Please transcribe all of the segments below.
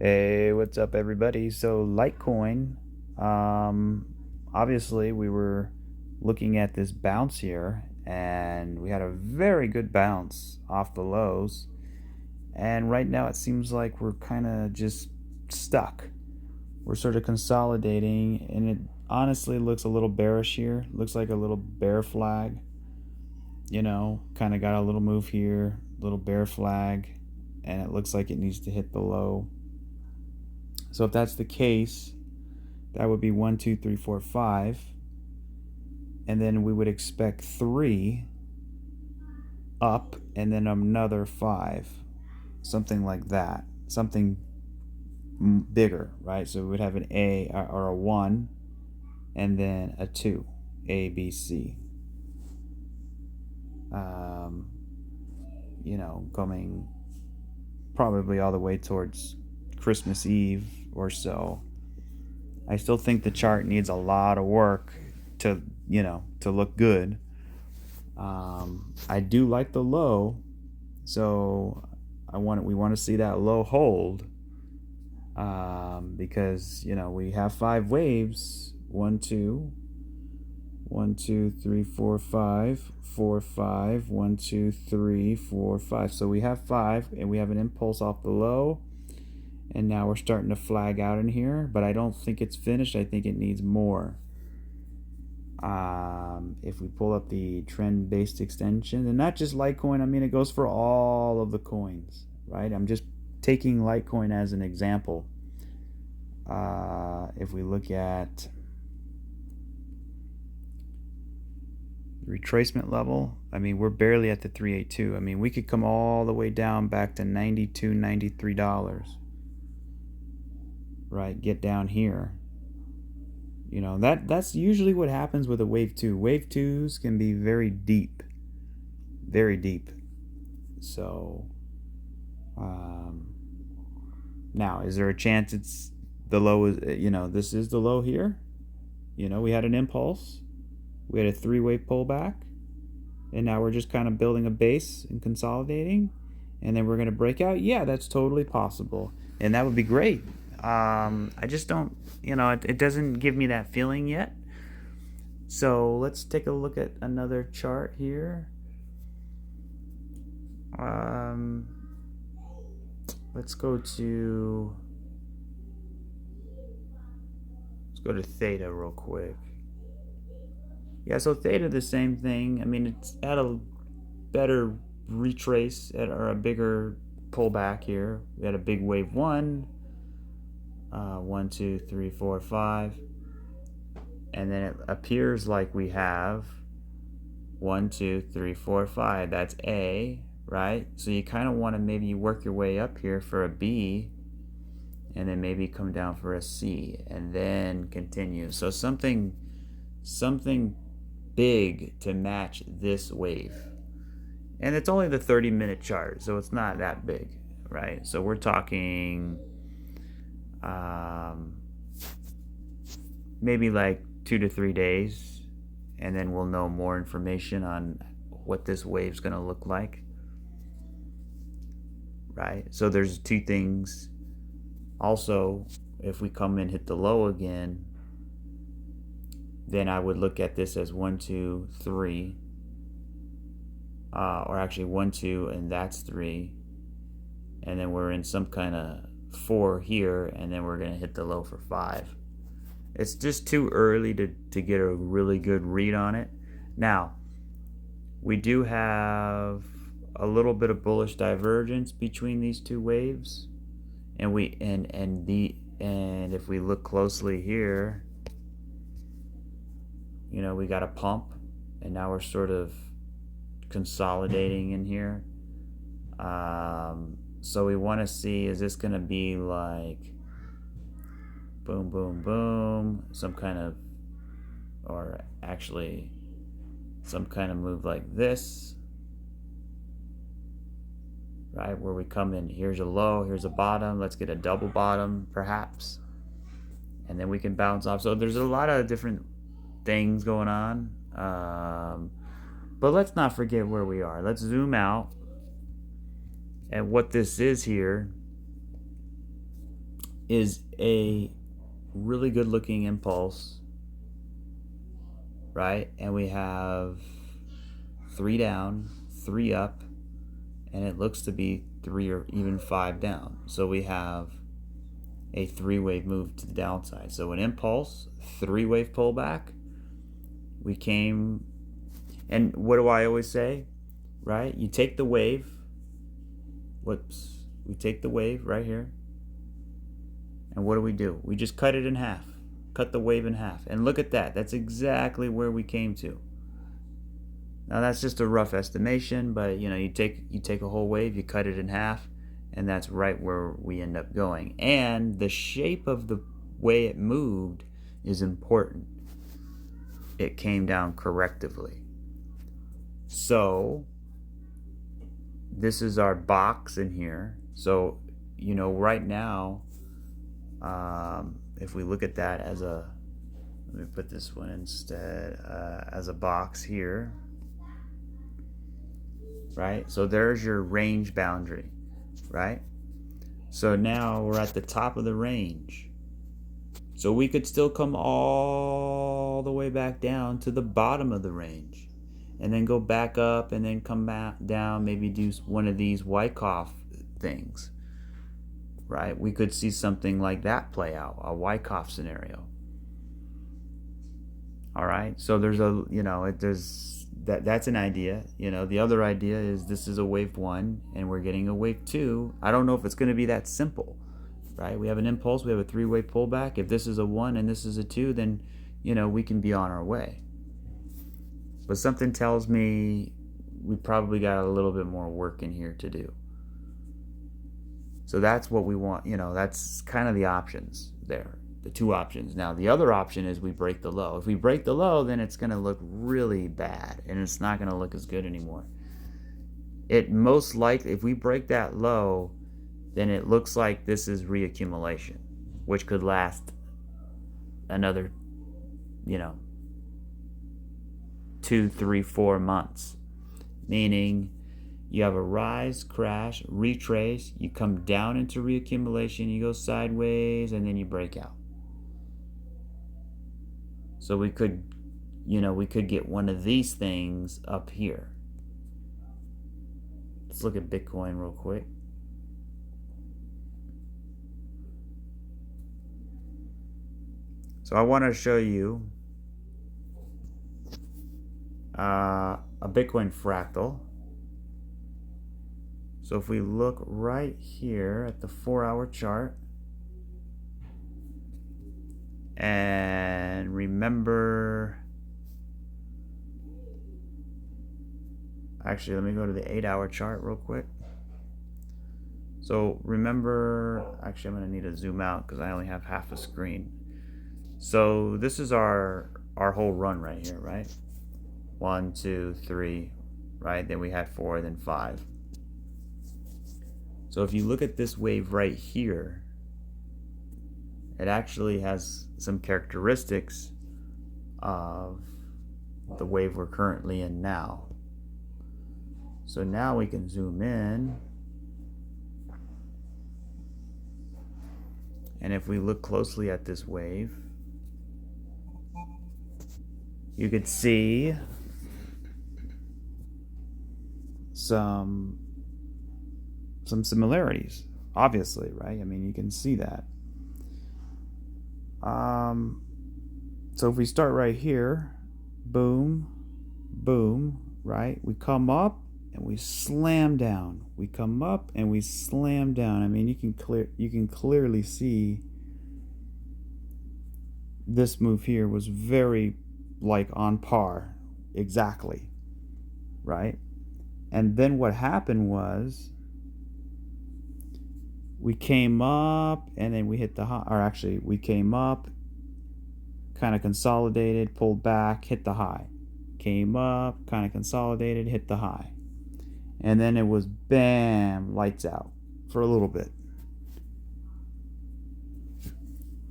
Hey, what's up, everybody? So, Litecoin, obviously, we were looking at this bounce here, and we had a very good bounce off the lows. And right now, it seems like we're kind of just stuck. We're sort of consolidating, and it honestly looks a little bearish here. Looks like a little bear flag, kind of got a little move here, little bear flag, and it looks like it needs to hit the low. So if that's the case, that would be 1, 2, 3, 4, 5. And then we would expect 3 up and then another 5. Something like that. Something bigger, right? So we would have an A or a 1 and then a 2. A, B, C. Coming probably all the way towards Christmas Eve or so. I still think the chart needs a lot of work to look good. I do like the low, so we want to see that low hold, because we have 5 waves. 1, 2, 1, 2, 3, 4, 5, 4, 5, 1, 2, 3, 4, 5. So we have 5, and we have an impulse off the low. And now we're starting to flag out in here, but I don't think it's finished. I think it needs more. If we pull up the trend-based extension, and not just Litecoin, I mean, it goes for all of the coins, right? I'm just taking Litecoin as an example. If we look at retracement level, I mean, we're barely at the 382. I mean, we could come all the way down back to $92, $93. Right, get down here. That's usually what happens with a wave 2. Wave 2s can be very deep. Very deep. So now, is there a chance it's the low is this is the low here? We had an impulse. We had a 3-wave pullback. And now we're just kind of building a base and consolidating, and then we're going to break out. Yeah, that's totally possible, and that would be great. I just don't, it doesn't give me that feeling yet. So let's take a look at another chart here. Let's go to Theta real quick. Yeah, so Theta, the same thing. I mean, it's at a better retrace or a bigger pullback here. We had a big wave 1. 1, 2, 3, 4, 5. And then it appears like we have 1, 2, 3, 4, 5. That's A, right? So you kind of want to maybe work your way up here for a B, and then maybe come down for a C, and then continue. So something big to match this wave. And it's only the 30-minute chart, so it's not that big, right? So we're talking maybe like 2 to 3 days, and then we'll know more information on what this wave's going to look like, right? So there's 2 things. Also, if we come and hit the low again, then I would look at this as 1, 2, 3, or actually 1, 2, and that's 3, and then we're in some kind of 4 here, and then we're going to hit the low for 5. It's just too early to get a really good read on it. Now, we do have a little bit of bullish divergence between these 2 waves, and if we look closely here, we got a pump, and now we're sort of consolidating in here. So we want to see, is this going to be like boom, boom, boom, some kind of move like this, right, where we come in, here's a low, here's a bottom, let's get a double bottom perhaps, and then we can bounce off. So there's a lot of different things going on, but let's not forget where we are. Let's zoom out, and what this is here is a really good looking impulse, right? And we have 3 down, 3 up, and it looks to be 3 or even 5 down. So we have a 3-wave move to the downside. So an impulse, 3-wave pullback. We came, and what do I always say, right? You take the wave. Whoops. We take the wave right here. And what do? We just cut it in half. Cut the wave in half. And look at that. That's exactly where we came to. Now that's just a rough estimation, but you take a whole wave, you cut it in half, and that's right where we end up going. And the shape of the way it moved is important. It came down correctively. So this is our box in here. So right now, if we look at that as a, let me put this one instead as a box here, right? So there's your range boundary, right? So now we're at the top of the range. So we could still come all the way back down to the bottom of the range and then go back up and then come back down, maybe do one of these Wyckoff things, right? We could see something like that play out, a Wyckoff scenario. All right, so there's that's an idea. The other idea is this is a wave 1 and we're getting a wave 2. I don't know if it's going to be that simple, right? We have an impulse, we have a 3-wave pullback. If this is a 1 and this is a 2, then we can be on our way. But something tells me we probably got a little bit more work in here to do. So that's what we want. That's kind of the options there, the 2 options. Now the other option is we break the low. If we break the low, then it's going to look really bad and it's not going to look as good anymore. It most likely, if we break that low, then it looks like this is reaccumulation, which could last another 2, 3, 4 months, meaning you have a rise, crash, retrace, you come down into reaccumulation, you go sideways, and then you break out. So we could get one of these things up here. Let's look at Bitcoin real quick. So I want to show you a Bitcoin fractal. So if we look right here at the 4-hour chart, and remember, actually let me go to the 8-hour chart real quick. So remember, actually I'm going to need to zoom out because I only have half a screen. So this is our whole run right here, right? 1, 2, 3, right? Then we had 4, then 5. So if you look at this wave right here, it actually has some characteristics of the wave we're currently in now. So now we can zoom in, and if we look closely at this wave, you could see some similarities, obviously, right? I mean, you can see that. So if we start right here, boom, boom, right? We come up and we slam down. We come up and we slam down. I mean, you can clearly see this move here was very on par, exactly, right? And then what happened was we came up and then we hit the high, or actually we came up, kind of consolidated, pulled back, hit the high, came up, kind of consolidated, hit the high, and then it was bam, lights out for a little bit,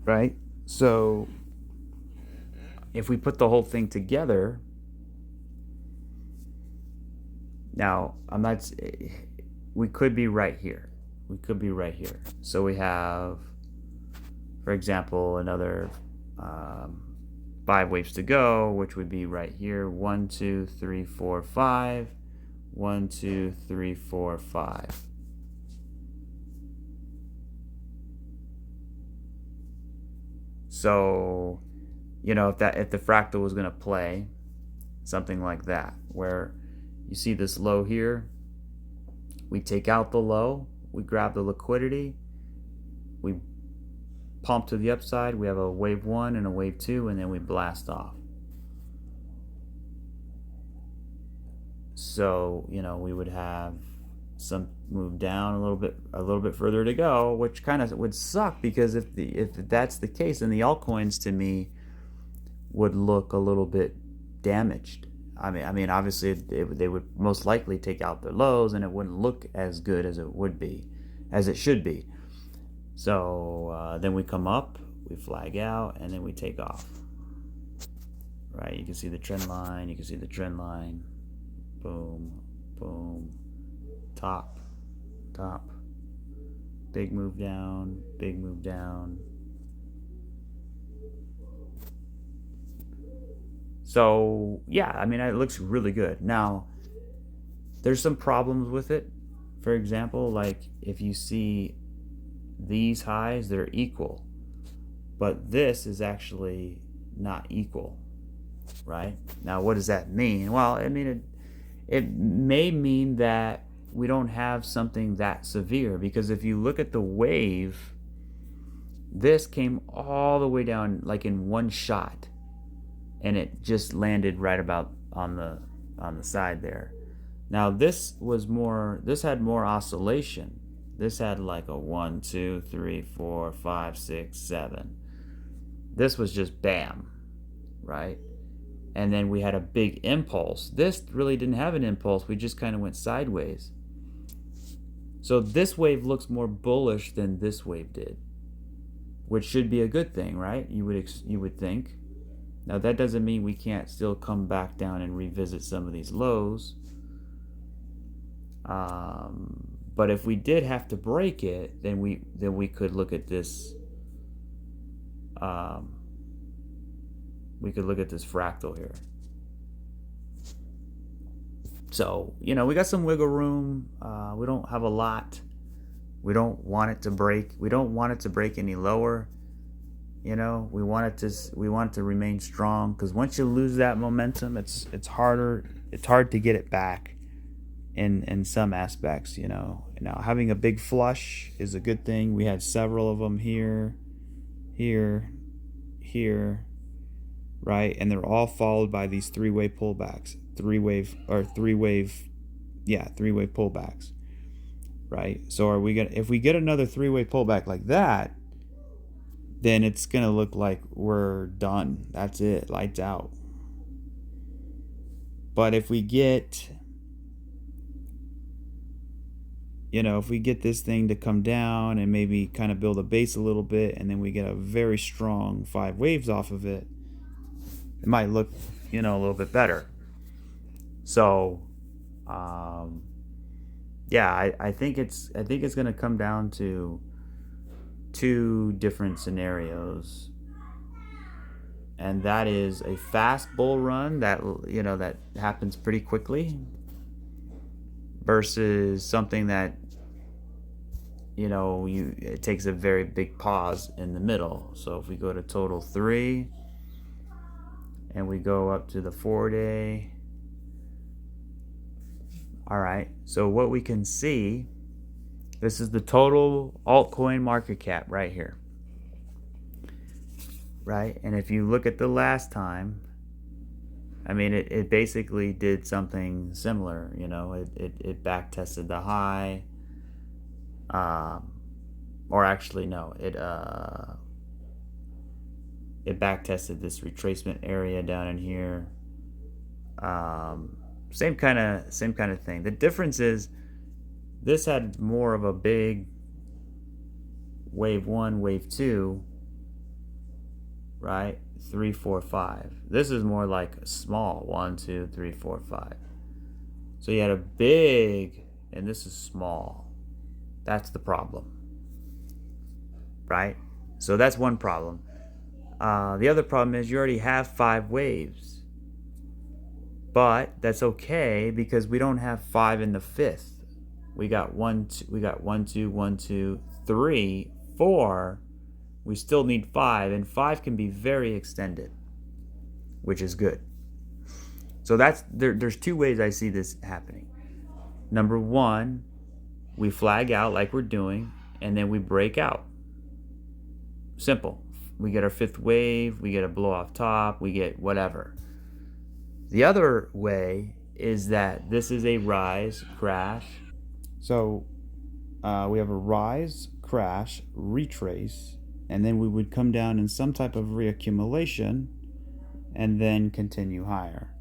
right? So if we put the whole thing together, now we could be right here. We could be right here. So we have for example, another 5 waves to go, which would be right here. 1, 2, 3, 4, 5. 1, 2, 3, 4, 5. So, you know, if the fractal was going to play something like that, where you see this low here, we take out the low, we grab the liquidity, we pump to the upside, we have a wave 1 and a wave 2, and then we blast off. So, you know, we would have some move down a little bit further to go, which kind of would suck, because if that's the case, then the altcoins to me would look a little bit damaged. I mean, obviously they would most likely take out their lows, and it wouldn't look as good as it should be. So then we come up, we flag out, and then we take off. Right? You can see the trend line. You can see the trend line. Boom, boom, top, top. Big move down, big move down. So yeah, I mean, it looks really good. Now, there's some problems with it. For example, like if you see these highs, they're equal, but this is actually not equal, right? Now, what does that mean? Well, I mean, it may mean that we don't have something that severe, because if you look at the wave, this came all the way down like in one shot, and it just landed right about on the side there. Now this had more oscillation. This had like a 1, 2, 3, 4, 5, 6, 7. This was just bam, right? And then we had a big impulse. This really didn't have an impulse. We just kind of went sideways. So this wave looks more bullish than this wave did, which should be a good thing, right? You would think. Now that doesn't mean we can't still come back down and revisit some of these lows. But if we did have to break it, then we could look at this. We could look at this fractal here. So, you know, we got some wiggle room. We don't have a lot. We don't want it to break. We don't want it to break any lower. You know, we want it to remain strong, because once you lose that momentum, it's hard to get it back in some aspects, you know. Now, having a big flush is a good thing. We had several of them here, right? And they're all followed by these three-way pullbacks. Three-wave pullbacks, right? So if we get another three-way pullback like that, then it's gonna look like we're done. That's it, lights out. But if we get, you know, if we get this thing to come down and maybe kind of build a base a little bit, and then we get a very strong 5 waves off of it, it might look, you know, a little bit better. So, yeah, I think it's going to come down to 2 different scenarios, and that is a fast bull run that, you know, that happens pretty quickly, versus something that, you know, it takes a very big pause in the middle. So if we go to total 3 and we go up to the 4-day, all right, so what we can see, this is the total altcoin market cap right here, right? And if you look at the last time, I mean, it basically did something similar, you know. It back tested the high, or actually no, it back tested this retracement area down in here. Same kind of thing. The difference is this had more of a big wave 1, wave 2, right? 3, 4, 5. This is more like a small 1, 2, 3, 4, 5. So you had a big, and this is small. That's the problem, right? So that's one problem. The other problem is you already have 5 waves. But that's okay because we don't have 5 in the 5th. We got 1, 2, we got 1, 2, 1, 2, 3, 4. We still need 5, and 5 can be very extended, which is good. So there's 2 ways I see this happening. Number 1, we flag out like we're doing, and then we break out. Simple. We get our 5th wave, we get a blow off top, we get whatever. The other way is that this is a rise, crash. So we have a rise, crash, retrace, and then we would come down in some type of reaccumulation and then continue higher.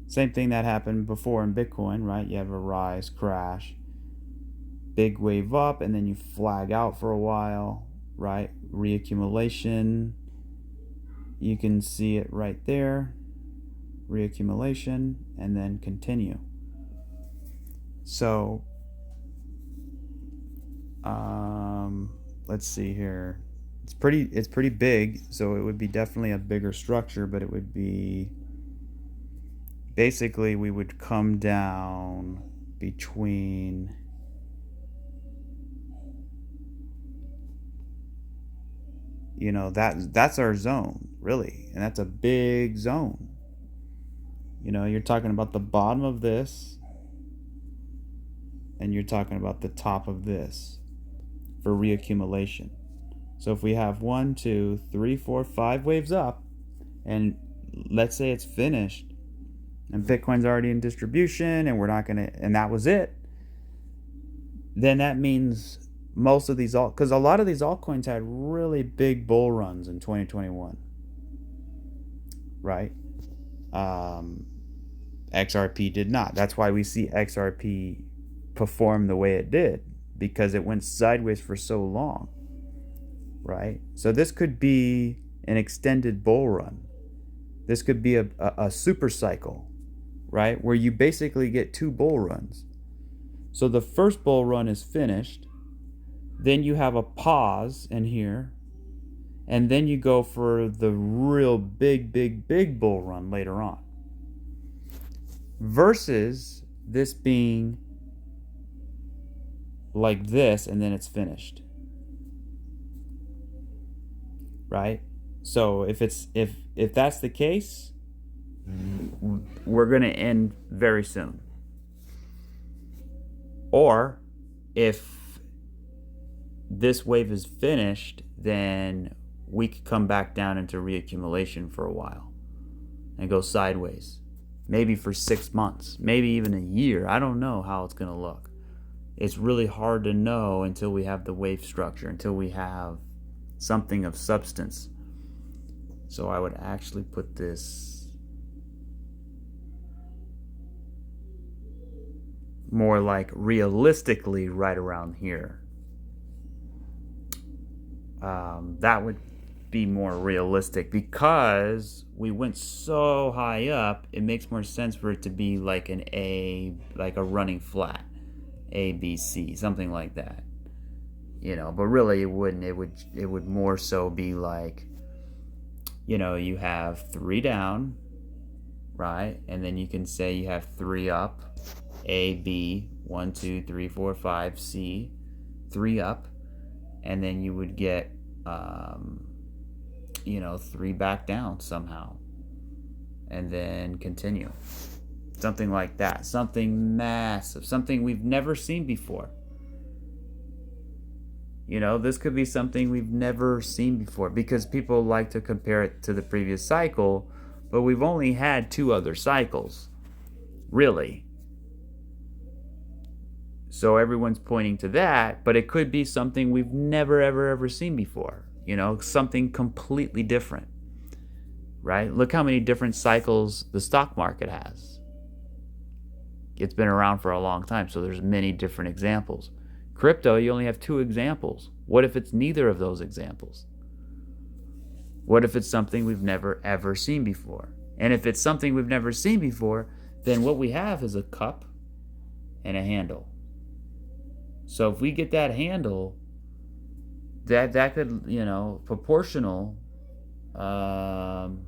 Same thing that happened before in Bitcoin, right? You have a rise, crash, big wave up, and then you flag out for a while, right? Reaccumulation. You can see it right there. Reaccumulation, and then continue. So let's see here. It's pretty big, so it would be definitely a bigger structure, but it would be basically we would come down between that's our zone, really, and that's a big zone. You're talking about the bottom of this, and you're talking about the top of this for reaccumulation. So if we have 1, 2, 3, 4, 5 waves up, and let's say it's finished, and Bitcoin's already in distribution, and and that was it, then that means most of these because a lot of these altcoins had really big bull runs in 2021, right? XRP did not. That's why we see XRP perform the way it did, because it went sideways for so long, right? So this could be an extended bull run. This could be a super cycle, right? Where you basically get 2 bull runs. So the first bull run is finished, then you have a pause in here, and then you go for the real big bull run later on. Versus this being like this, and then it's finished, right? So if that's the case, we're going to end very soon. Or if this wave is finished, then we could come back down into reaccumulation for a while and go sideways. Maybe for 6 months, maybe even a year. I don't know how it's going to look. It's really hard to know until we have the wave structure, until we have something of substance. So I would actually put this more like realistically right around here. That would be more realistic, because we went so high up. It makes more sense for it to be like like a running flat, A, B, C, something like that. But really it wouldn't. It would more so be like, you have 3 down, right? And then you can say you have 3 up, A, B, 1, 2, 3, 4, 5, C, 3 up, and then you would get 3 back down somehow, and then continue. Something like that. Something massive. Something we've never seen before. This could be something we've never seen before, because people like to compare it to the previous cycle, but we've only had 2 other cycles, really. So everyone's pointing to that, but it could be something we've never, ever seen before. Something completely different, right? Look how many different cycles the stock market has. It's been around for a long time, so there's many different examples. Crypto, you only have 2 examples. What if it's neither of those examples? What if it's something we've never, ever seen before? And if it's something we've never seen before, then what we have is a cup and a handle. So if we get that handle, that could, you know, proportional. Um,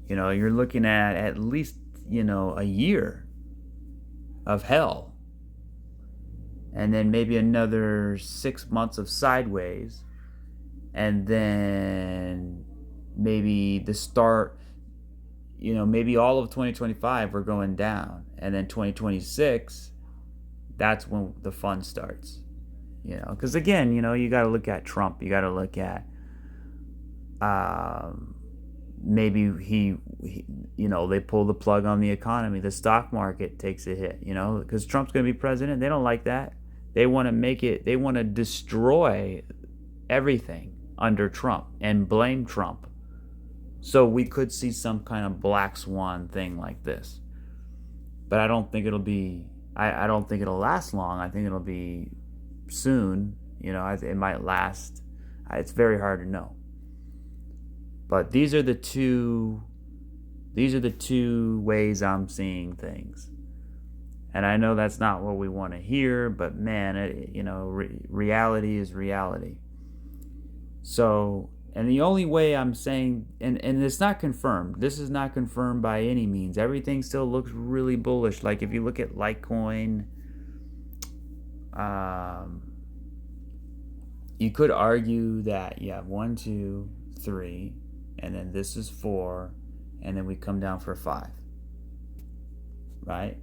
you know, you're looking at least, you know, a year of hell, and then maybe another 6 months of sideways, and then maybe the start, you know, maybe all of 2025 we're going down, and then 2026, that's when the fun starts. You know, because again, you know, you got to look at Trump. You got to look at maybe he, you know, they pull the plug on the economy. The stock market takes a hit. You know, because Trump's going to be president. They don't like that. They want to make it. They want to destroy everything under Trump and blame Trump. So we could see some kind of black swan thing like this. But I don't think it'll be. I don't think it'll last long. I think it'll be soon. You know, it might last. It's very hard to know. But these are the two ways I'm seeing things. And I know that's not what we want to hear, but man, you know, reality is reality. So, and the only way I'm saying, and it's not confirmed. This is not confirmed by any means. Everything still looks really bullish. Like if you look at Litecoin, you could argue that you have 1, 2, 3, and then this is 4, and then we come down for 5, right?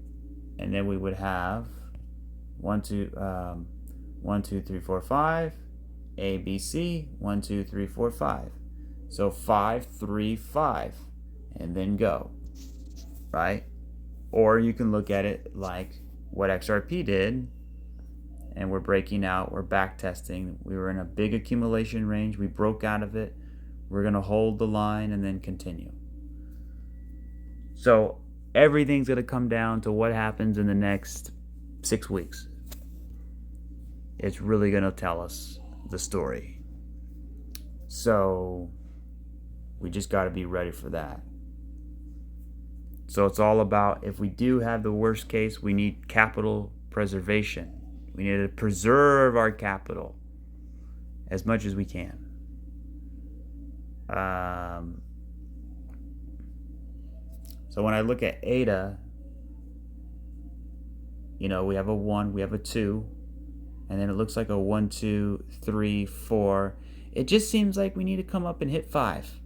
And then we would have 1, 2, 3, 4, 5, A, B, C, 1, 2, 3, 4, 5. So 5, 3, 5, and then go, right? Or you can look at it like what XRP did, and we're breaking out, we're back testing. We were in a big accumulation range, we broke out of it. We're going to hold the line and then continue. So everything's going to come down to what happens in the next 6 weeks. It's really going to tell us the story. So we just got to be ready for that. So it's all about, if we do have the worst case, we need capital preservation. We need to preserve our capital as much as we can. So when I look at ADA, you know, we have a 1, we have a 2, and then it looks like a 1, 2, 3, 4. It just seems like we need to come up and hit 5.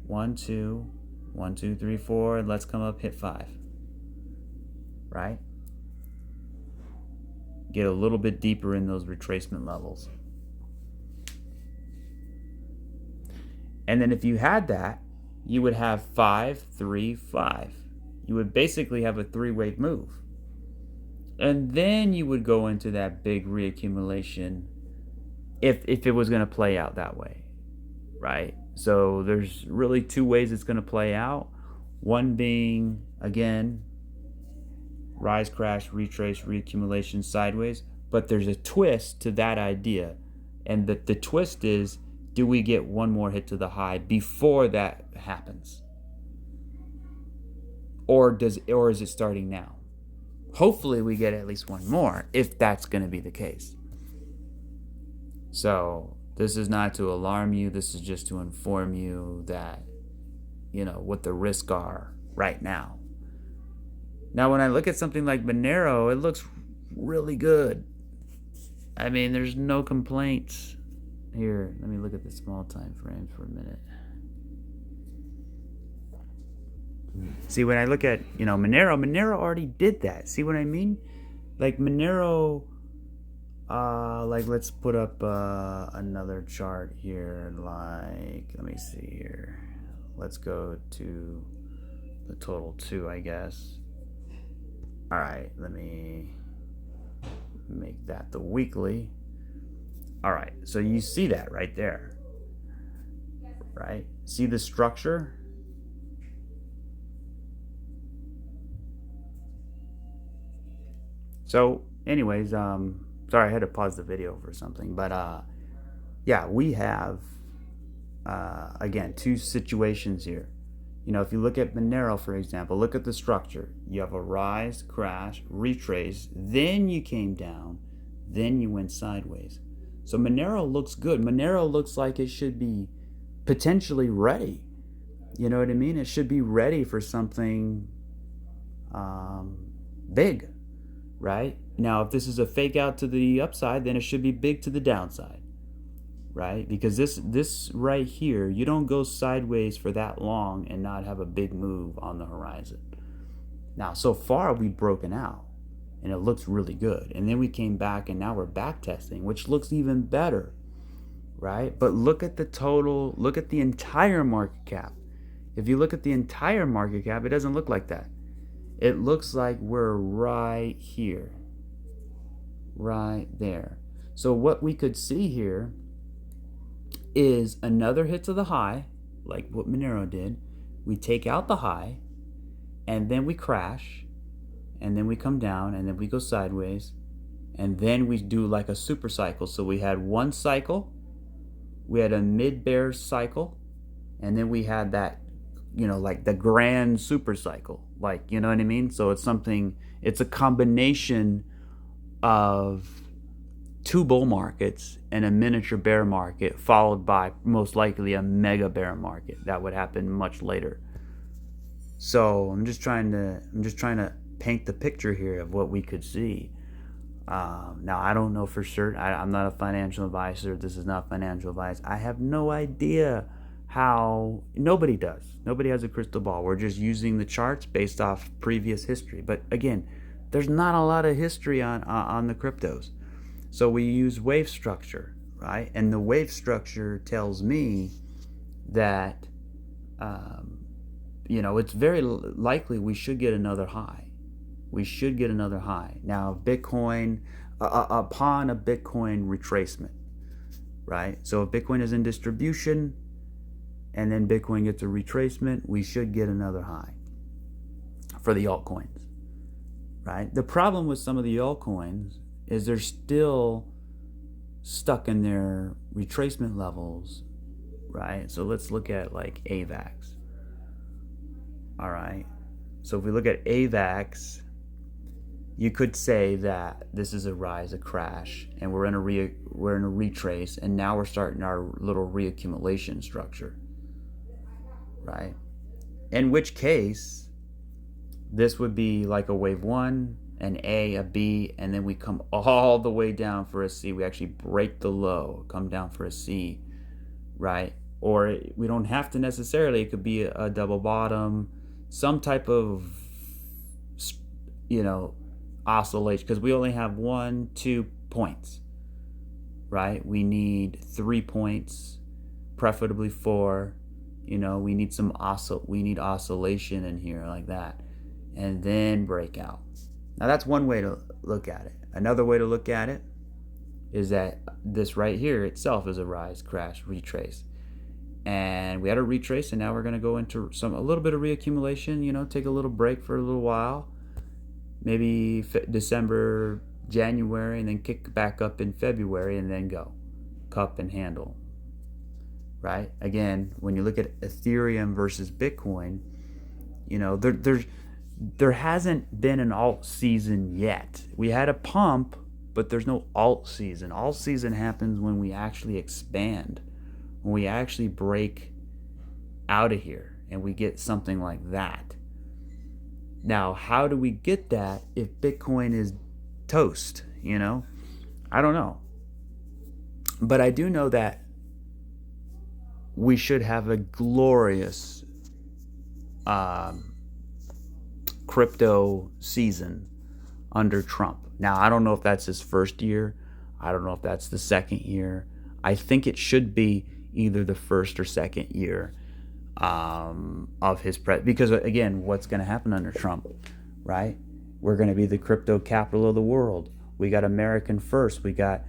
1, 2, 1, 2, 3, 4, and let's come up, hit 5. Right? Get a little bit deeper in those retracement levels. And then if you had that, you would have 5, 3, 5. You would basically have a 3-wave move. And then you would go into that big reaccumulation if it was going to play out that way, right? So there's really 2 ways it's going to play out. One being, again, rise, crash, retrace, reaccumulation, sideways. But there's a twist to that idea. And the twist is, do we get one more hit to the high before that happens? Or is it starting now? Hopefully we get at least one more, if that's going to be the case. So this is not to alarm you. This is just to inform you that, you know, what the risks are right now. Now, when I look at something like Monero, it looks really good. I mean, there's no complaints. Here, let me look at the small time frames for a minute. See, when I look at, you know, Monero already did that. See what I mean? Like Monero, like let's put up another chart here. Like, let me see here. Let's go to the total 2, I guess. All right, let me make that the weekly. All right, so you see that right there, right? See the structure? So anyways, sorry, I had to pause the video for something, but yeah, we have, again, 2 situations here. If you look at Monero, for example, look at the structure. You have a rise, crash, retrace, then you came down, then you went sideways. So Monero looks good. Monero looks like it should be potentially ready. You know what I mean? It should be ready for something big, right? Now, if this is a fake out to the upside, then it should be big to the downside, right? Because this right here, you don't go sideways for that long and not have a big move on the horizon. Now, so far we've broken out and it looks really good. And then we came back and now we're back testing, which looks even better, right? But look at the total, look at the entire market cap. If you look at the entire market cap, it doesn't look like that. It looks like we're right here, right there. So what we could see here is another hit to the high, like what Monero did. We take out the high, and then we crash, and then we come down, and then we go sideways, and then we do like a super cycle. So we had one cycle, we had a mid-bear cycle, and then we had that, like the grand super cycle, like, you know what I mean? So it's a combination of two bull markets and a miniature bear market, followed by most likely a mega bear market that would happen much later. So I'm just trying to paint the picture here of what we could see. Now I don't know for certain. I'm not a financial advisor. This is not financial advice. I have no idea how. Nobody does. Nobody has a crystal ball. We're just using the charts based off previous history. But again, there's not a lot of history on the cryptos. So we use wave structure, right? And the wave structure tells me that, it's very likely we should get another high. We should get another high. Now, Bitcoin, upon a Bitcoin retracement, right? So if Bitcoin is in distribution and then Bitcoin gets a retracement, we should get another high for the altcoins, right? The problem with some of the altcoins is they're still stuck in their retracement levels, right? So let's look at like AVAX. All right. So if we look at AVAX, you could say that this is a rise, a crash, and we're in a retrace, and now we're starting our little reaccumulation structure, right? In which case, this would be like a wave one, an A, a B, and then we come all the way down for a C. We actually break the low, come down for a C, right? Or we don't have to necessarily. It could be a double bottom, some type of, oscillation, because we only have 1-2 points, right? We need 3 points, preferably 4. We need oscillation in here like that, and then breakout. Now that's one way to look at it. Another way to look at it is that this right here itself is a rise, crash, retrace. And we had a retrace, and now we're going to go into a little bit of reaccumulation, take a little break for a little while, maybe December, January, and then kick back up in February, and then go cup and handle, right? Again, when you look at Ethereum versus Bitcoin, there hasn't been an alt season yet. We had a pump, but there's no alt season. Alt season happens when we actually expand, when we actually break out of here and we get something like that. Now, how do we get that if Bitcoin is toast? I don't know. But I do know that we should have a glorious crypto season under Trump. Now, I don't know if that's his first year. I don't know if that's the second year. I think it should be either the first or second year of his because again, what's going to happen under Trump, right? We're going to be the crypto capital of the world. We got American first. We got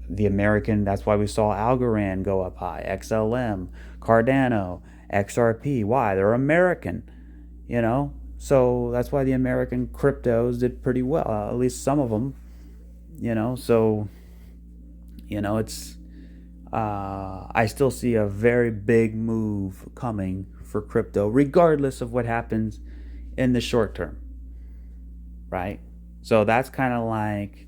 the American. That's why we saw Algorand go up high. XLM, Cardano, XRP. Why? They're American, So that's why the American cryptos did pretty well. At least some of them, So, it's. I still see a very big move coming for crypto, regardless of what happens in the short term, right? So that's kind of like,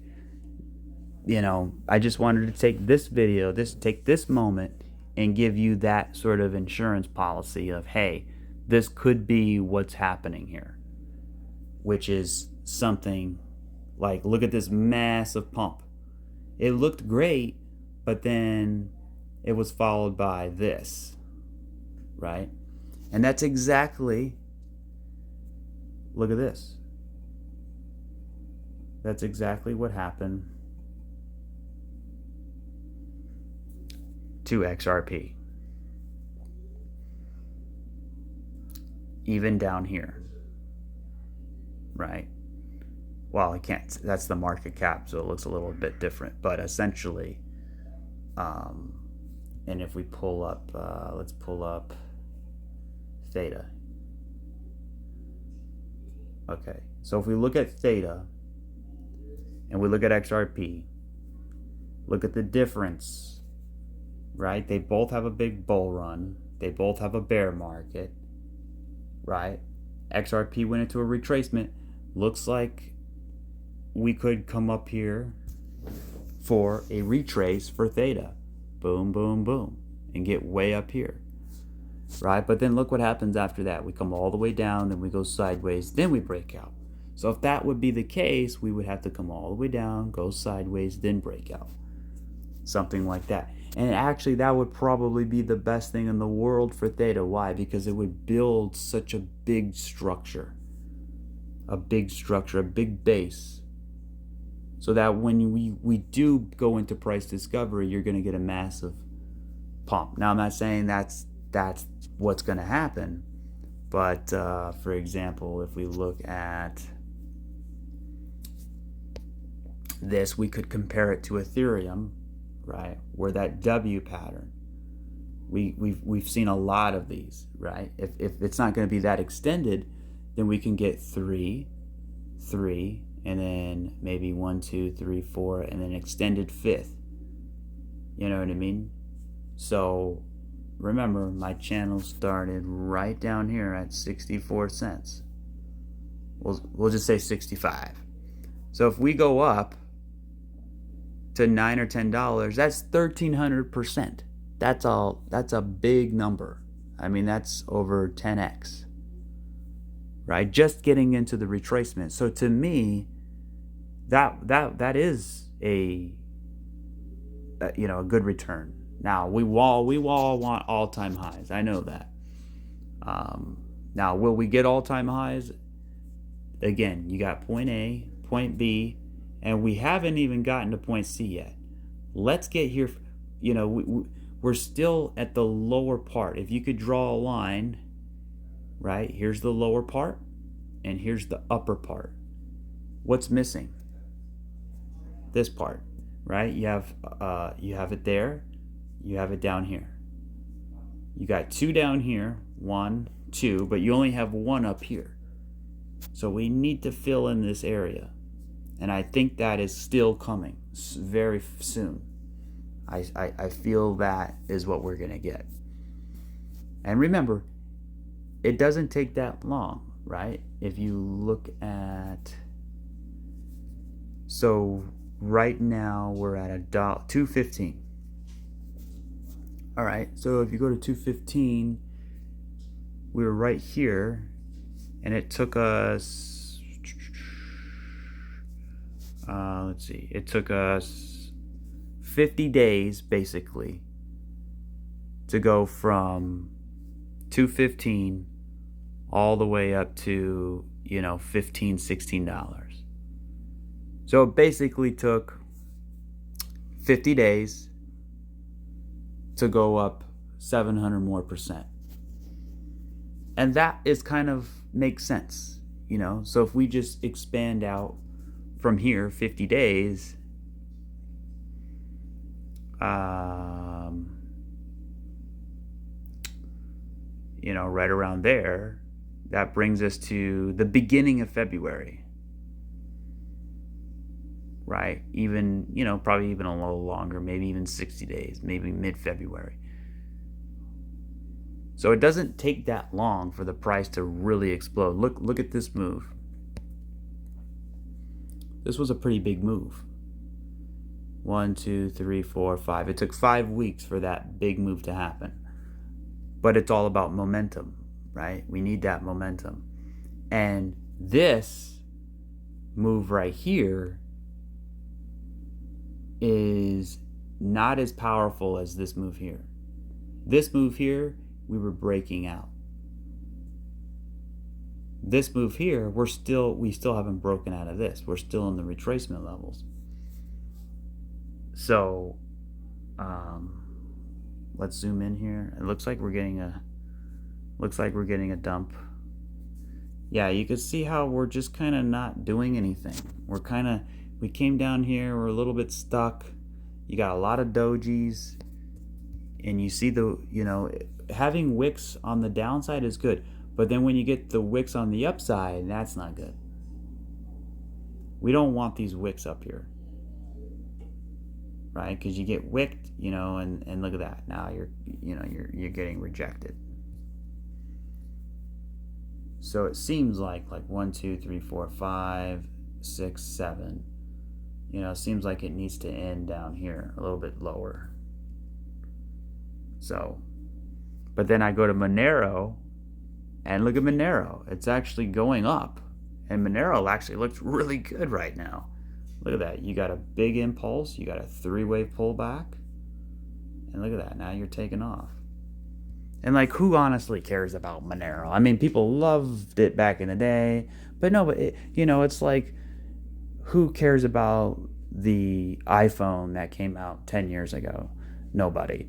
I just wanted to take this video, take this moment and give you that sort of insurance policy of, hey, this could be what's happening here, which is something like, look at this massive pump. It looked great, but then it was followed by this, right? And that's exactly, look at this. That's exactly what happened to XRP. Even down here, right? Well, I can't, that's the market cap, so it looks a little bit different, but essentially, and if we pull up, let's pull up Theta. Okay, so if we look at Theta and we look at XRP, look at the difference, right? They both have a big bull run. They both have a bear market, right? XRP went into a retracement. Looks like we could come up here for a retrace for Theta. Boom, boom, boom. And get way up here, right? But then look what happens after that. We come all the way down, then we go sideways, then we break out. So if that would be the case, we would have to come all the way down, go sideways, then break out. Something like that. And actually, that would probably be the best thing in the world for Theta. Why? Because it would build such a big structure. A big base. So that when we do go into price discovery, you're going to get a massive pump. Now, I'm not saying that's what's going to happen. But, for example, if we look at this, we could compare it to Ethereum, right? Where that W pattern, we've seen a lot of these, right? If it's not going to be that extended, then we can get 3, and then maybe 1, 2, 3, 4, and then extended 5th. You know what I mean? So remember, my channel started right down here at 64 cents. We'll just say 65. So if we go up to $9 or $10, that's 1,300%. That's a big number. I mean, that's over 10x, right? Just getting into the retracement. So to me, that is a good return. Now we all want all-time highs. I know that. Now, will we get all-time highs? Again, you got point A, point B, and we haven't even gotten to point C yet. Let's get here. We're still at the lower part. If you could draw a line, right? Here's the lower part, and here's the upper part. What's missing? This part, right? You have it there. You have it down here. You got 2 down here, 1, 2, but you only have 1 up here. So we need to fill in this area. And I think that is still coming very soon. I feel that is what we're going to get. And remember, it doesn't take that long, right? If you look at, so right now we're at $2.15. All right, so if you go to 215, we were right here, and it took us, let's see, it took us 50 days basically to go from 215 all the way up to $15, $16. So it basically took 50 days to go up 700 more percent. And that is kind of makes sense, So if we just expand out from here 50 days, right around there, that brings us to the beginning of February, right? Even, probably even a little longer, maybe even 60 days, maybe mid-February. So it doesn't take that long for the price to really explode. Look at this move. This was a pretty big move. 1, 2, 3, 4, 5. It took 5 weeks for that big move to happen. But it's all about momentum, right? We need that momentum. And this move right here is not as powerful as this move here. This move here, we were breaking out. This move here, we still haven't broken out of this. We're still in the retracement levels. So let's zoom in here. It looks like we're getting a dump. Yeah, you can see how we're just kind of not doing anything. We came down here, we're a little bit stuck. You got a lot of dojis, and you see having wicks on the downside is good, but then when you get the wicks on the upside, that's not good. We don't want these wicks up here, right? Because you get wicked, and look at that. Now you're getting rejected. So it seems like 1, 2, 3, 4, 5, 6, 7. It seems like it needs to end down here a little bit lower. So, but then I go to Monero, and look at Monero. It's actually going up, and Monero actually looks really good right now. Look at that. You got a big impulse. You got a 3-wave pullback, and look at that. Now you're taking off. And who honestly cares about Monero? I mean, people loved it back in the day, but no, it's like, who cares about the iPhone that came out 10 years ago? Nobody.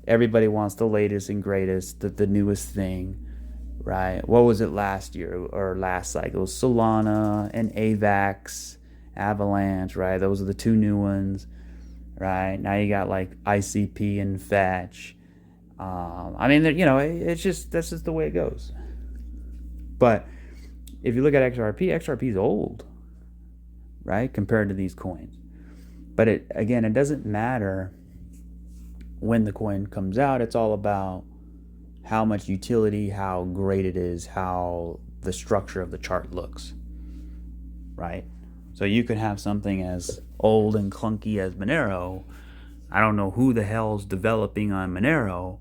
Everybody wants the latest and greatest, the newest thing, right? What was it last year or last cycle? Solana and AVAX, Avalanche, right? Those are the 2 new ones, right? Now you got ICP and Fetch. I mean, that's just the way it goes. But if you look at XRP is old, right, compared to these coins. But it doesn't matter when the coin comes out. It's all about how much utility, how great it is, how the structure of the chart looks, right? So you could have something as old and clunky as Monero. I don't know who the hell's developing on Monero,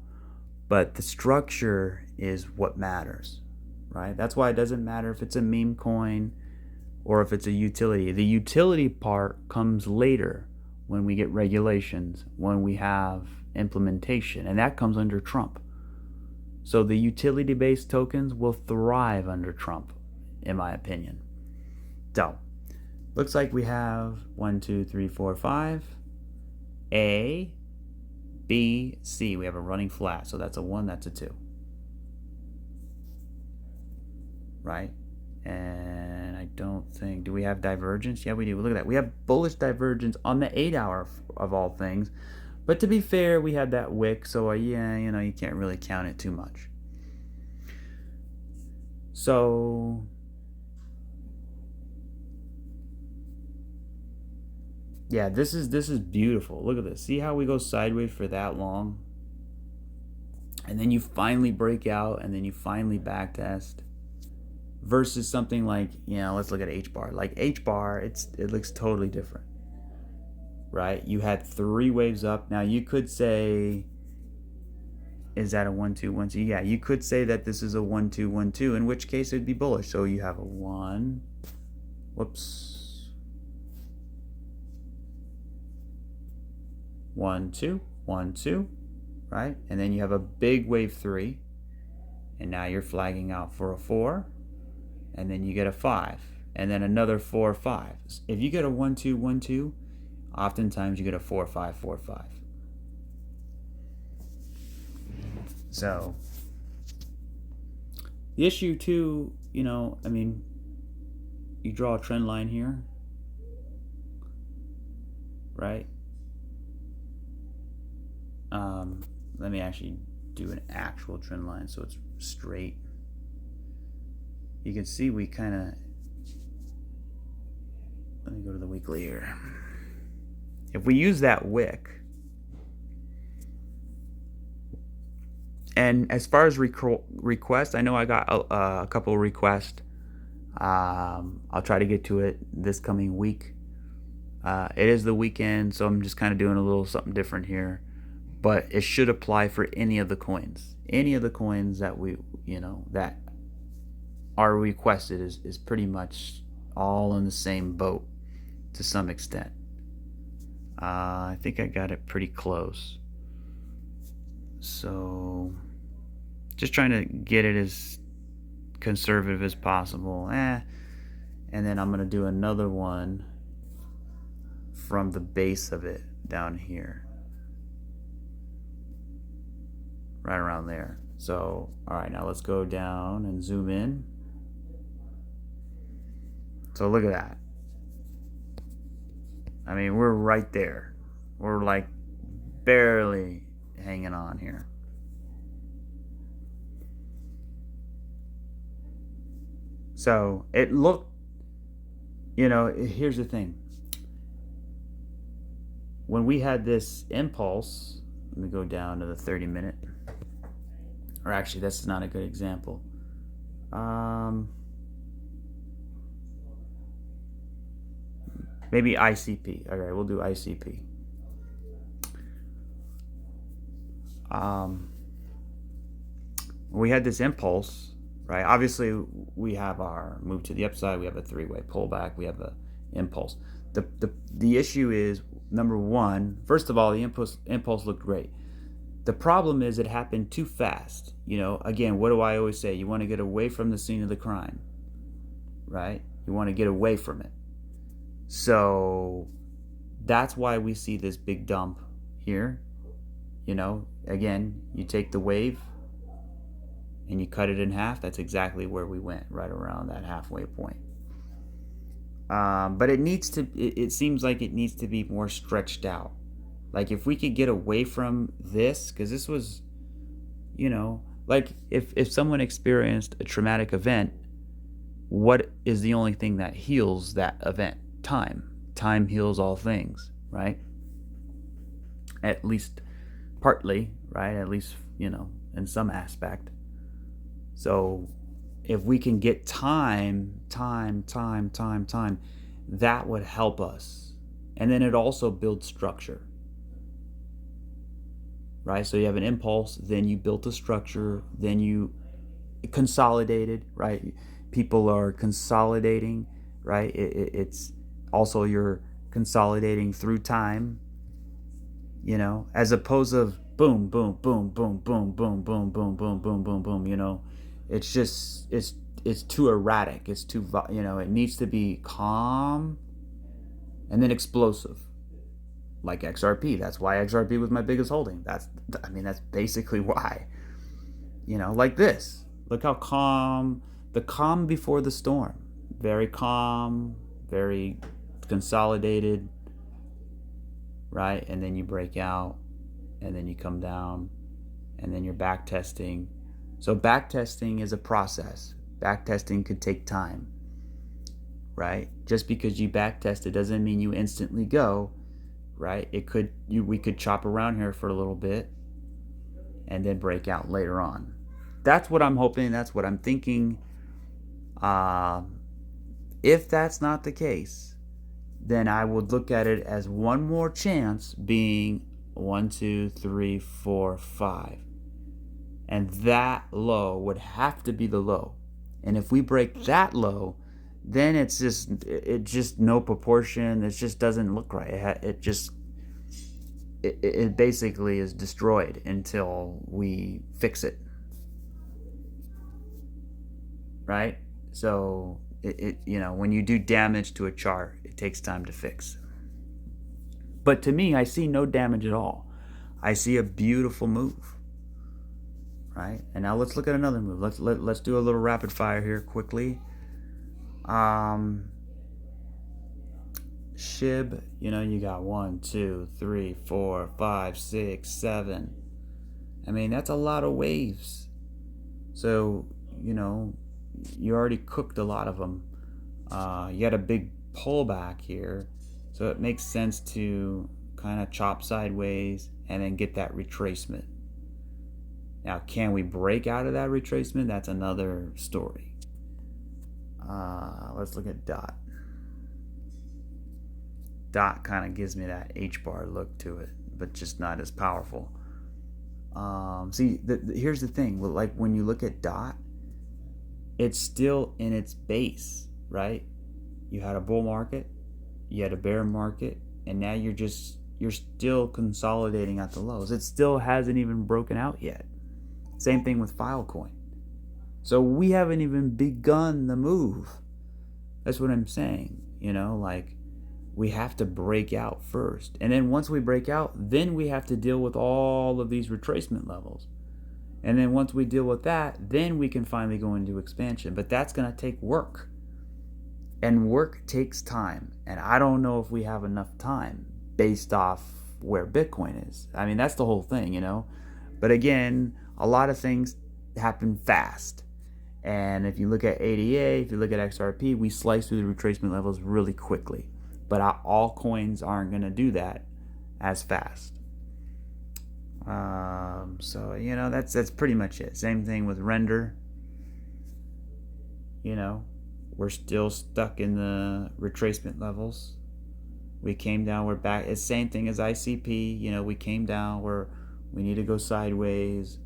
but the structure is what matters, right? That's why it doesn't matter if it's a meme coin or if it's a utility. The utility part comes later, when we get regulations, when we have implementation, and that comes under Trump. So the utility-based tokens will thrive under Trump, in my opinion. So, looks like we have 1, 2, 3, 4, 5. A, B, C. We have a running flat. So that's a 1, that's a 2. Right? And I don't think... Do we have divergence? Yeah, we do. Look at that. We have bullish divergence on the 8 hour of all things. But to be fair, we had that wick. So, yeah, you can't really count it too much. So... yeah, this is beautiful. Look at this. See how we go sideways for that long? And then you finally break out, and then you finally backtest. Versus something like, let's look at H-bar. Like H-bar, it looks totally different. Right? You had 3 waves up. Now you could say, is that a 1, 2, 1, 2? Yeah, you could say that this is a 1, 2, 1, 2, in which case it'd be bullish. So you have a 1. Whoops. 1, 2, 1, 2, right? And then you have a big wave 3, and now you're flagging out for a 4, and then you get a 5, and then another 4, 5. If you get a 1, 2, 1, 2, oftentimes you get a 4, 5, 4, 5. So the issue too, I mean, you draw a trend line here, right? Let me actually do an actual trend line so it's straight. You can see we kind of... Let me go to the weekly here. If we use that wick, And as far as requests, I know I got a couple of requests. I'll try to get to it this coming week. It is the weekend, so I'm just kind of doing a little something different here. But it should apply for any of the coins. Any of the coins that that are requested is pretty much all in the same boat to some extent. I think I got it pretty close. So just trying to get it as conservative as possible. And then I'm going to do another one from the base of it down here. Right around there. So, alright, now let's go down and zoom in. So look at that. I mean, we're right there. We're like barely hanging on here. So it looked, here's the thing. When we had this impulse, let me go down to the 30-minute. Or actually, that's not a good example. Maybe ICP. All right, we'll do ICP. We had this impulse, right? Obviously, we have our move to the upside. We have a three-way pullback. We have a impulse. The issue is, number one, first of all, the impulse looked great. The problem is it happened too fast. Again, what do I always say? You want to get away from the scene of the crime, right? You want to get away from it. So that's why we see this big dump here. Again, you take the wave and you cut it in half. That's exactly where we went, right around that halfway point. But it seems like it needs to be more stretched out. Like if we could get away from this, because this was, like if someone experienced a traumatic event, what is the only thing that heals that event? Time heals all things, right? At least partly, right? At least, in some aspect. So if we can get time, that would help us. And then it also builds structure, right? So you have an impulse, then you built a structure, then you consolidated, right? People are consolidating, right? It's also you're consolidating through time, as opposed to boom, boom, boom, boom, boom, boom, boom, boom, boom, boom, boom, boom. It's just it's too erratic. It's too it needs to be calm and then explosive, like XRP. That's why XRP was my biggest holding. That's basically why. Like this. Look how calm, the calm before the storm. Very calm, very consolidated, right? And then you break out, and then you come down, and then you're back testing. So back testing is a process. Back testing could take time, right? Just because you back test it doesn't mean you instantly go, right? We could chop around here for a little bit and then break out later on. That's what I'm hoping. That's what I'm thinking. If that's not the case, then I would look at it as one more chance, being 1, 2, 3, 4, 5. And that low would have to be the low. And if we break that low, then it's just no proportion. It just doesn't look right. It basically is destroyed until we fix it. Right? So when you do damage to a chart, it takes time to fix. But to me, I see no damage at all. I see a beautiful move. Right? And now let's look at another move. Let's do a little rapid fire here quickly. SHIB, you got 1, 2, 3, 4, 5, 6, 7. That's a lot of waves. So, you already cooked a lot of them. You had a big pullback here, so it makes sense to kind of chop sideways and then get that retracement. Now, can we break out of that retracement? That's another story. Let's look at DOT. DOT kind of gives me that H-bar look to it, but just not as powerful. See, here's the thing. Like when you look at DOT, it's still in its base, right? You had a bull market, you had a bear market, and now you're still consolidating at the lows. It still hasn't even broken out yet. Same thing with Filecoin. So we haven't even begun the move. That's what I'm saying. Like we have to break out first. And then once we break out, then we have to deal with all of these retracement levels. And then once we deal with that, then we can finally go into expansion. But that's going to take work. And work takes time. And I don't know if we have enough time based off where Bitcoin is. I mean, that's the whole thing, But again, a lot of things happen fast. And if you look at ADA, if you look at XRP, we slice through the retracement levels really quickly. But all coins aren't going to do that as fast. So that's pretty much it. Same thing with Render. We're still stuck in the retracement levels. We came down, we're back. It's same thing as ICP. We came down, we need to go sideways.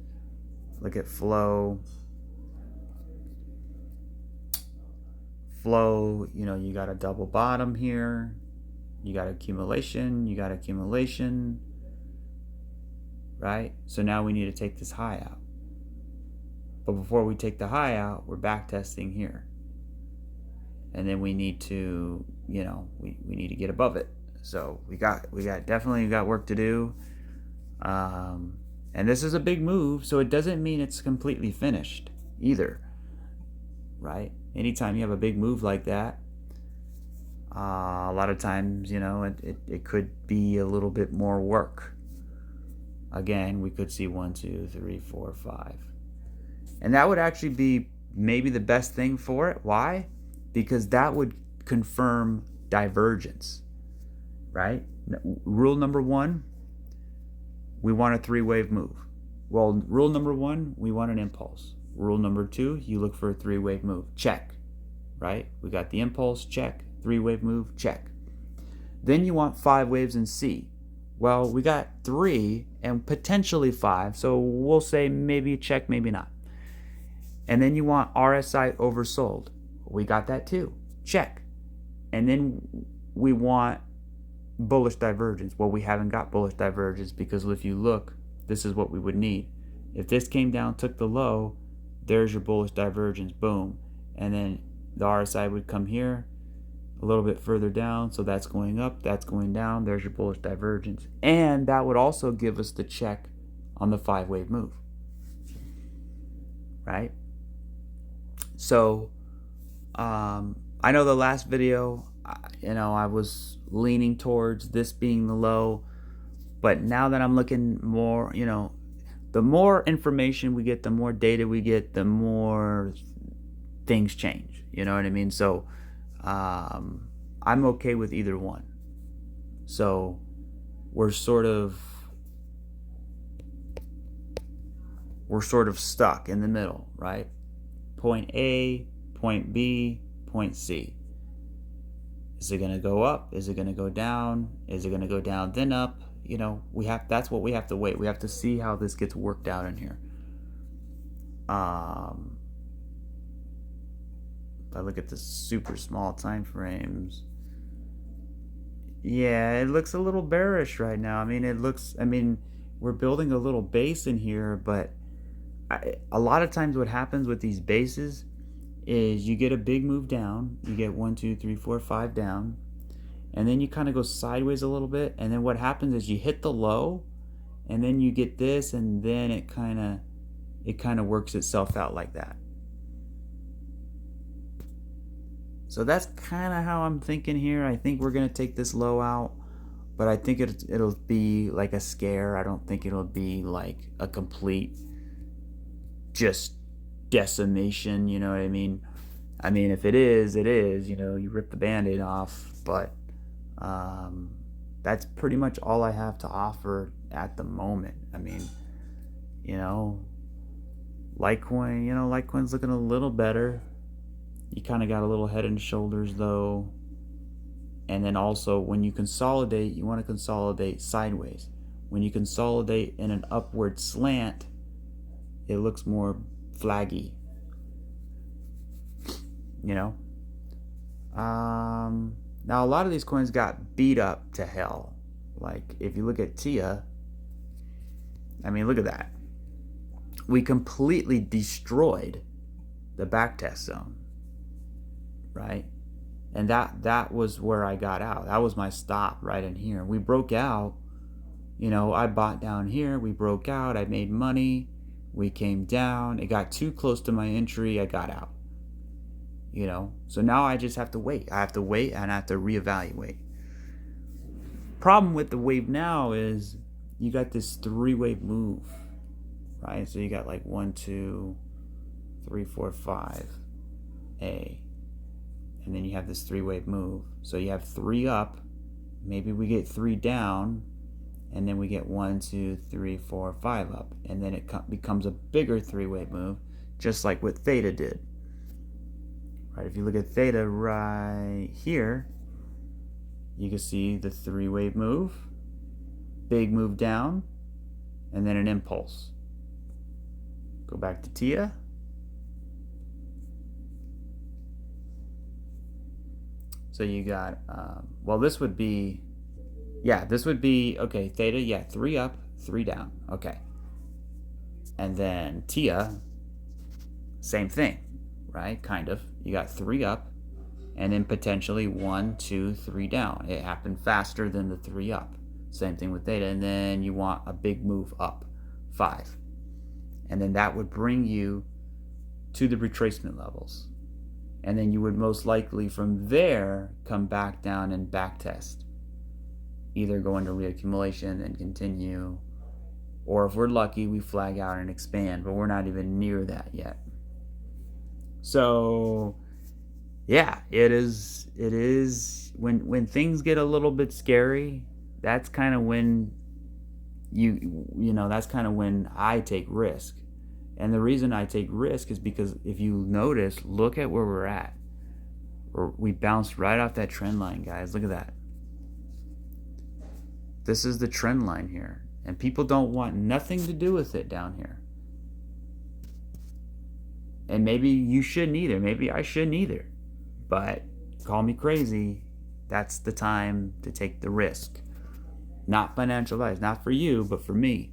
Look at flow. You got a double bottom here. You got accumulation. Right? So now we need to take this high out. But before we take the high out, we're back testing here. And then we need to, we need to get above it. So we definitely got work to do. And this is a big move, so it doesn't mean it's completely finished either. Right? Anytime you have a big move like that, a lot of times, it could be a little bit more work. Again, we could see 1, 2, 3, 4, 5. And that would actually be maybe the best thing for it. Why? Because that would confirm divergence, right? Rule number 1, we want a 3-wave move. Well, rule number 1, we want an impulse. Rule number 2, you look for a 3-wave move. Check, right? We got the impulse, check. 3-wave move, check. Then you want 5 waves in C. Well, we got 3 and potentially 5, so we'll say maybe check, maybe not. And then you want RSI oversold. We got that too. Check. And then we want bullish divergence. Well, we haven't got bullish divergence because if you look, this is what we would need. If this came down, took the low, there's your bullish divergence. Boom. And then the RSI would come here a little bit further down. So that's going up, that's going down. There's your bullish divergence. And that would also give us the check on the 5-wave move. Right? So I know the last video, I was leaning towards this being the low, but now that I'm looking more, the more information we get, the more data we get, the more things change. You know what I mean? So I'm okay with either one. So we're sort of stuck in the middle, right? Point A, point B, point C. Is it going to go up? Is it going to go down? Is it going to go down then up? That's what we have to wait. We have to see how this gets worked out in here. If I look at the super small time frames, yeah, it looks a little bearish right now. We're building a little base in here, but a lot of times what happens with these bases is you get a big move down. You get 1, 2, 3, 4, 5 down. And then you kind of go sideways a little bit. And then what happens is you hit the low. And then you get this. And then it kind of works itself out like that. So that's kind of how I'm thinking here. I think we're going to take this low out. But I think it'll be like a scare. I don't think it'll be like a complete just decimation, you know what I mean? If it is, it is, you rip the band-aid off, but that's pretty much all I have to offer at the moment. Litecoin, Litecoin's looking a little better. You kind of got a little head and shoulders though. And then also when you consolidate, you want to consolidate sideways. When you consolidate in an upward slant, it looks more flaggy. Now a lot of these coins got beat up to hell. Like if you look at Theta, look at that. We completely destroyed the backtest zone, right? And that was where I got out. That was my stop right in here. We broke out. I bought down here. We broke out. I made money. We came down. It got too close to my entry. I got out. So now I just have to wait. I have to wait and I have to reevaluate. Problem with the wave now is you got this 3-wave move, right? So you got like 1, 2, 3, 4, 5, A. And then you have this 3-wave move. So you have 3 up. Maybe we get 3 down. And then we get 1, 2, 3, 4, 5 up. And then it becomes a bigger 3-wave move, just like what Theta did. Right, if you look at Theta right here, you can see the 3-wave move, big move down, and then an impulse. Go back to Theta. So you got, this would be, okay, Theta, 3 up, 3 down, okay. And then Theta, same thing, right, kind of. You got 3 up, and then potentially 1, 2, 3 down. It happened faster than the 3 up. Same thing with Theta, and then you want a big move up, 5. And then that would bring you to the retracement levels. And then you would most likely from there come back down and back test. Either go into reaccumulation and continue, or if we're lucky, we flag out and expand, but we're not even near that yet. So, yeah, it is when things get a little bit scary, that's kind of when that's kind of when I take risk. And the reason I take risk is because if you notice, look at where we're at. We bounced right off that trend line, guys. Look at that. This is the trend line here. And people don't want nothing to do with it down here. And maybe you shouldn't either. Maybe I shouldn't either. But call me crazy. That's the time to take the risk. Not financial advice. Not for you, but for me.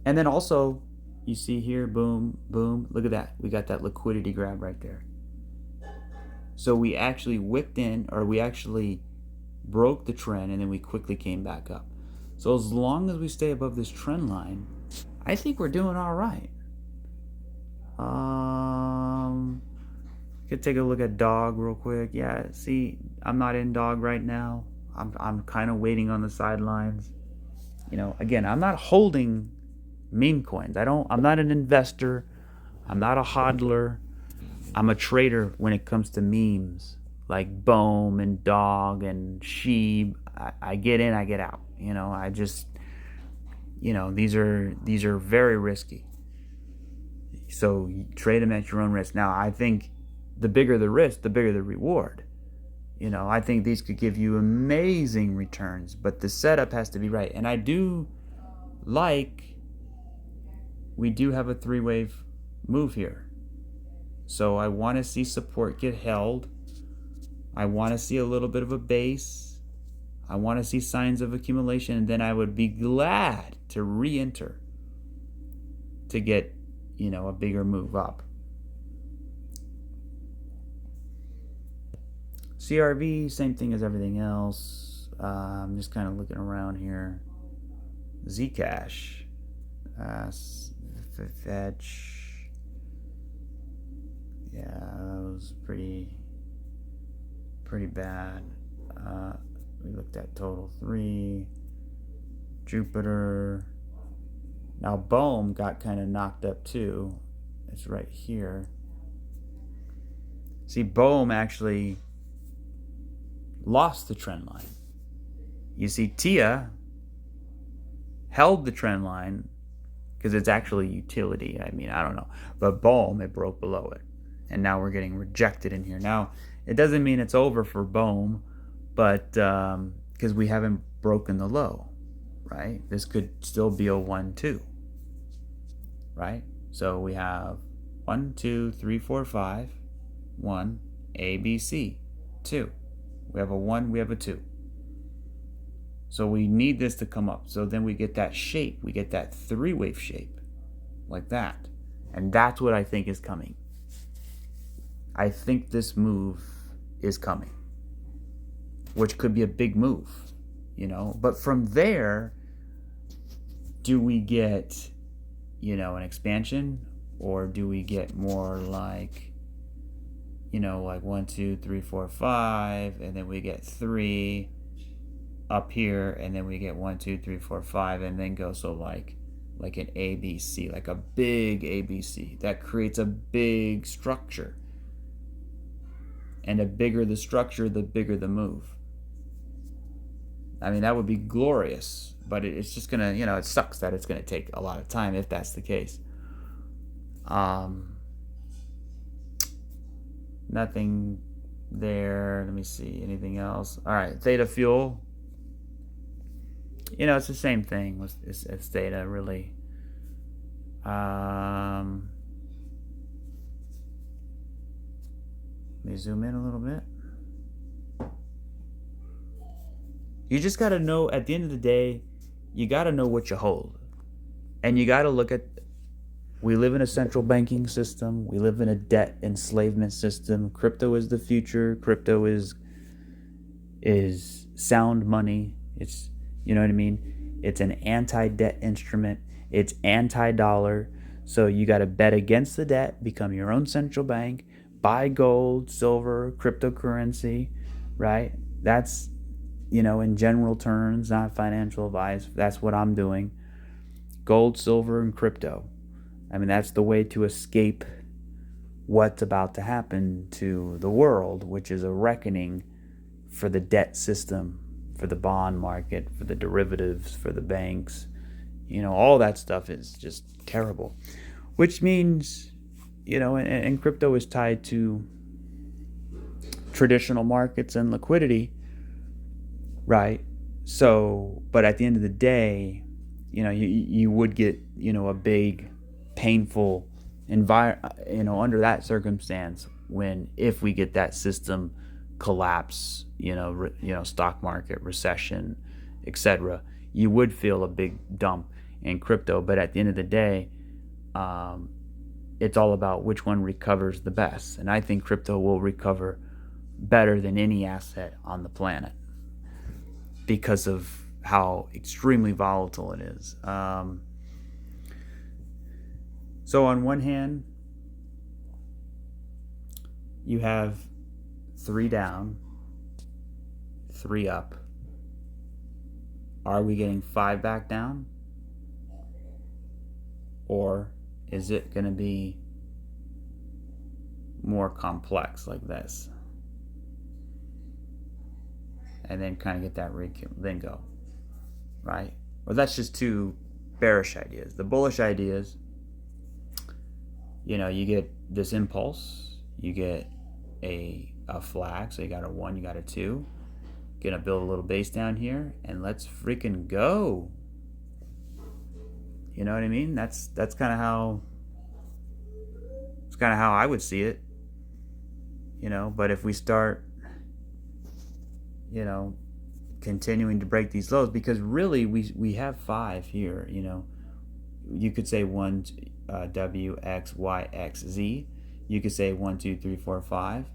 And then also, you see here, boom, boom. Look at that. We got that liquidity grab right there. So we actually wicked in, or we actually broke the trend, and then we quickly came back up. So as long as we stay above this trend line, I think we're doing all right. Could take a look at dog real quick. Yeah, see, I'm not in dog right now. I'm kind of waiting on the sidelines. Again, I'm not holding meme coins. I'm not an investor. I'm not a hodler. I'm a trader when it comes to memes like Bohm and Dog and Sheeb. I get in, I get out. I just, these are very risky. So trade them at your own risk. Now, I think the bigger the risk, the bigger the reward. I think these could give you amazing returns, but the setup has to be right. And I do we do have a 3-wave move here. So I want to see support get held. I want to see a little bit of a base. I want to see signs of accumulation, and then I would be glad to re-enter to get, a bigger move up. CRV, same thing as everything else. I'm just kind of looking around here. Zcash, fetch. Yeah, that was pretty bad. We looked at total 3. Jupiter. Now Bohm got kind of knocked up too. It's right here. See, Bohm actually lost the trend line. You see, Theta held the trend line, because it's actually utility. I mean, I don't know. But boom, it broke below it. And now we're getting rejected in here. Now, it doesn't mean it's over for boom, but because we haven't broken the low, right? This could still be a 1-2, right? So we have 1, 2, 3, 4, 5, 1, A, B, C, 2. We have a 1, we have a 2. So we need this to come up. So then we get that shape. We get that 3-wave shape like that. And that's what I think is coming. I think this move is coming, which could be a big move, you know. But from there, do we get, you know, an expansion, or do we get more like, you know, like 1, 2, 3, 4, 5, and then we get 3 up here, and then we get 1, 2, 3, 4, 5, and then go, so like an ABC, like a big ABC that creates a big structure. And the bigger the structure, the bigger the move. I mean, that would be glorious, but it's just gonna, you know, it sucks that it's gonna take a lot of time if that's the case. Nothing there. Let me see, anything else? All right, Theta Fuel. You know, it's the same thing. It's Theta, really. Let me zoom in a little bit. You just got to know, at the end of the day, you got to know what you hold. And you got to look at, we live in a central banking system. We live in a debt enslavement system. Crypto is the future. Crypto is sound money. It's, you know what I mean? It's an anti-debt instrument. It's anti-dollar. So you got to bet against the debt, become your own central bank, buy gold, silver, cryptocurrency, right? That's, you know, in general terms, not financial advice. That's what I'm doing. Gold, silver, and crypto. I mean, that's the way to escape what's about to happen to the world, which is a reckoning for the debt system, for the bond market, for the derivatives, for the banks. You know, all that stuff is just terrible. Which means, you know, and crypto is tied to traditional markets and liquidity, right? So, but at the end of the day, you know, you would get, you know, a big, painful you know, under that circumstance, if we get that system collapse, you know, stock market recession, etc., you would feel a big dump in crypto. But at the end of the day, it's all about which one recovers the best. And I think crypto will recover better than any asset on the planet because of how extremely volatile it is. So on one hand, you have 3 down, 3 up. Are we getting 5 back down? Or is it going to be more complex like this? And then kind of get that then go, right? Well, that's just 2 bearish ideas. The bullish ideas, you know, you get this impulse, you get a flag, so you got a 1, you got a 2. Gonna build a little base down here, and let's freaking go. You know what I mean? That's kind of how I would see it. You know, but if we start, you know, continuing to break these lows, because really we have 5 here. You know, you could say 1 W X Y X Z. You could say 1 2 3 4 5.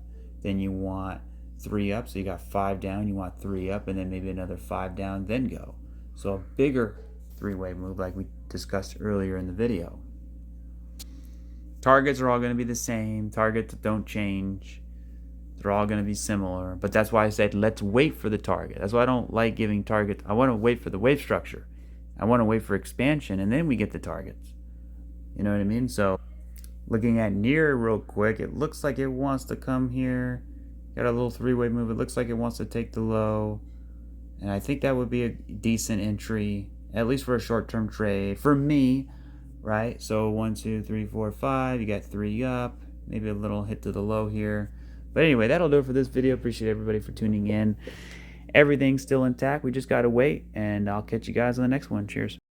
Then you want 3 up, so you got 5 down. You want 3 up, and then maybe another 5 down. Then go. So a bigger 3-way move, like we discussed earlier in the video. Targets are all going to be the same. Targets don't change. They're all going to be similar. But that's why I said let's wait for the target. That's why I don't like giving targets. I want to wait for the wave structure. I want to wait for expansion, and then we get the targets. You know what I mean? So looking at near real quick, it looks like it wants to come here. Got a little 3-way move. It looks like it wants to take the low. And I think that would be a decent entry, at least for a short-term trade. For me, right? So 1, 2, 3, 4, 5. You got 3 up, maybe a little hit to the low here. But anyway, that'll do it for this video. Appreciate everybody for tuning in. Everything's still intact. We just got to wait, and I'll catch you guys on the next one. Cheers.